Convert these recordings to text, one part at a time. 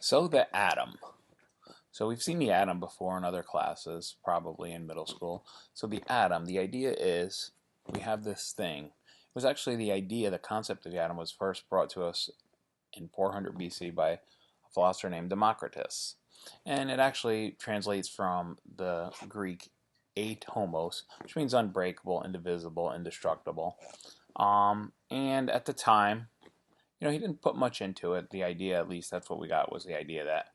So the atom. So we've seen the atom before in other classes, probably in middle school. So the atom, the idea is we have this thing. It was actually the idea, the concept of the atom was first brought to us in 400 BC by a philosopher named Democritus. And it actually translates from the Greek atomos, which means unbreakable, indivisible, indestructible. And at the time, he didn't put much into it. The idea, at least that's what we got, was the idea that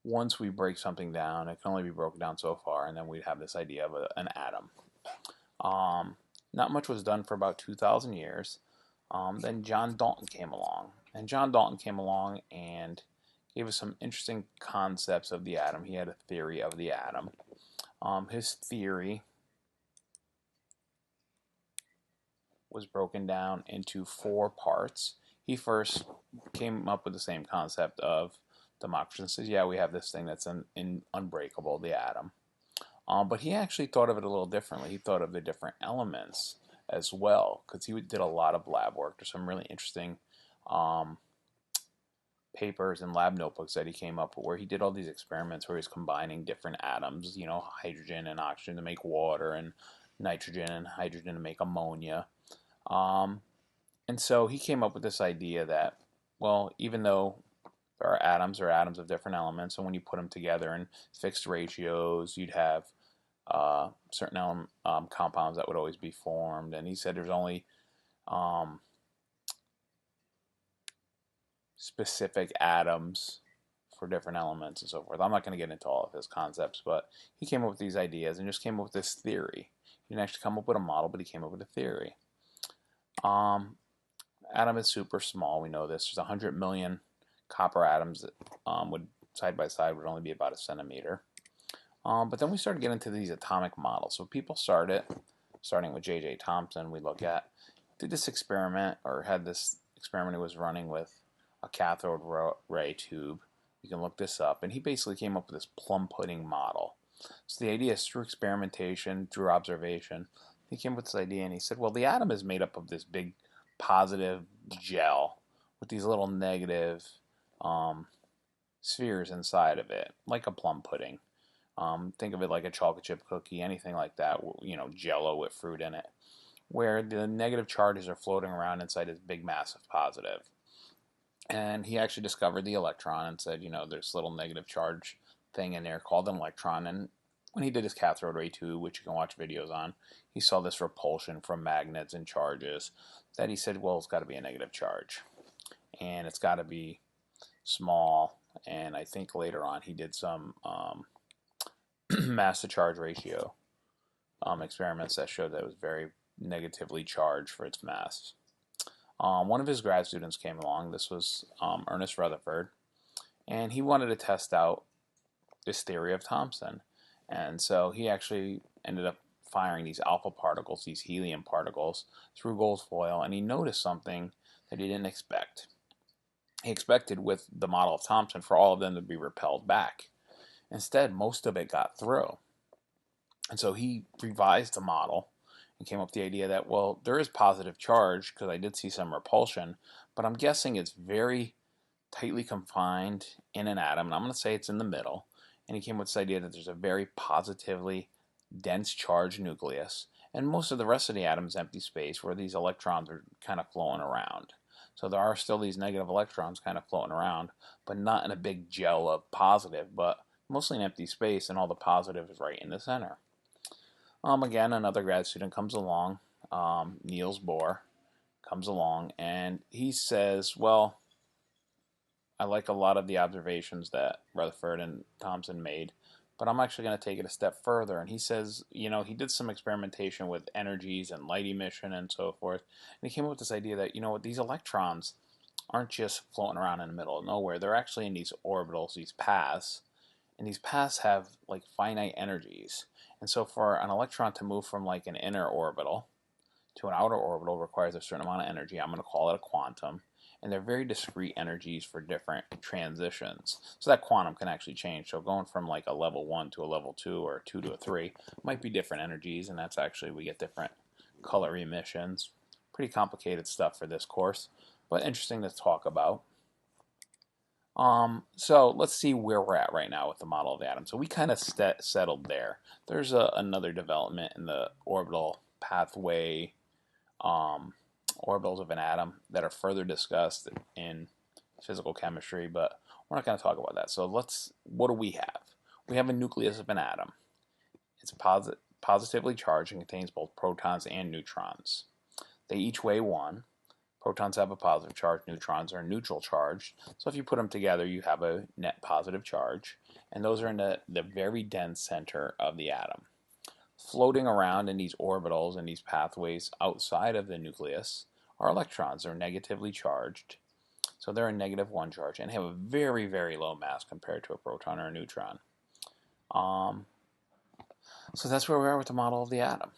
once we break something down, it can only be broken down so far, and then we'd have this idea of an atom. Not much was done for about 2,000 years. Then John Dalton came along, and John Dalton came along and gave us some interesting concepts of the atom. He had a theory of the atom. His theory was broken down into 4 parts. He first came up with the same concept of Democritus and says, yeah, we have this thing that's unbreakable, the atom. But he actually thought of it a little differently. He thought of the different elements as well, because he did a lot of lab work. There's some really interesting papers and lab notebooks that he came up with where he did all these experiments where he's combining different atoms, hydrogen and oxygen to make water, and nitrogen and hydrogen to make ammonia. And so he came up with this idea that, well, even though there are atoms of different elements, and when you put them together in fixed ratios, you'd have certain compounds that would always be formed. And he said there's only specific atoms for different elements and so forth. I'm not going to get into all of his concepts, but he came up with these ideas and just came up with this theory. He didn't actually come up with a model, but he came up with a theory. Atom is super small. We know this. There's 100 million copper atoms that would side by side would only be about a centimeter. But then we started getting into these atomic models. So people starting with J.J. Thomson, did this experiment, or had this experiment he was running with a cathode ray tube. You can look this up. And he basically came up with this plum pudding model. So the idea is through experimentation, through observation, he came up with this idea and he said, well, the atom is made up of this big positive gel with these little negative spheres inside of it, like a plum pudding. Think of it like a chocolate chip cookie, anything like that, Jello with fruit in it, where the negative charges are floating around inside this big massive positive. And he actually discovered the electron and said, there's a little negative charge thing in there called an electron. And when he did his cathode ray tube, which you can watch videos on, he saw this repulsion from magnets and charges that he said, well, it's got to be a negative charge. And it's got to be small. And I think later on he did some mass to charge ratio experiments that showed that it was very negatively charged for its mass. One of his grad students came along. This was Ernest Rutherford, and he wanted to test out this theory of Thomson. And so he actually ended up firing these alpha particles, these helium particles, through gold foil, and he noticed something that he didn't expect. He expected with the model of Thomson for all of them to be repelled back. Instead, most of it got through. And so he revised the model and came up with the idea that, well, there is positive charge because I did see some repulsion, but I'm guessing it's very tightly confined in an atom, and I'm going to say it's in the middle. And he came up with this idea that there's a very positively dense charged nucleus, and most of the rest of the atom is empty space where these electrons are kind of floating around. So there are still these negative electrons kind of floating around, but not in a big gel of positive, but mostly in empty space, and all the positive is right in the center. Again, another grad student comes along, Niels Bohr comes along, and he says, well, I like a lot of the observations that Rutherford and Thomson made, but I'm actually going to take it a step further. And he says, he did some experimentation with energies and light emission and so forth, and he came up with this idea that, these electrons aren't just floating around in the middle of nowhere. They're actually in these orbitals, these paths, and these paths have like finite energies. And so for an electron to move from like an inner orbital to an outer orbital requires a certain amount of energy. I'm going to call it a quantum. And they're very discrete energies for different transitions. So that quantum can actually change. So going from like a level 1 to a level 2 or 2 to a 3 might be different energies, and that's actually, we get different color emissions. Pretty complicated stuff for this course, but interesting to talk about. So let's see where we're at right now with the model of the atom. So we kind of settled there. There's another development in the orbital pathway orbitals of an atom that are further discussed in physical chemistry, but we're not going to talk about that. So what do we have? We have a nucleus of an atom. It's positively charged and contains both protons and neutrons. They each weigh 1. Protons have a positive charge, neutrons are neutral charged. So if you put them together, you have a net positive charge. And those are in the very dense center of the atom. Floating around in these orbitals and these pathways outside of the nucleus are electrons. They're negatively charged. So they're a -1 charge and have a very, very low mass compared to a proton or a neutron. So that's where we are with the model of the atom.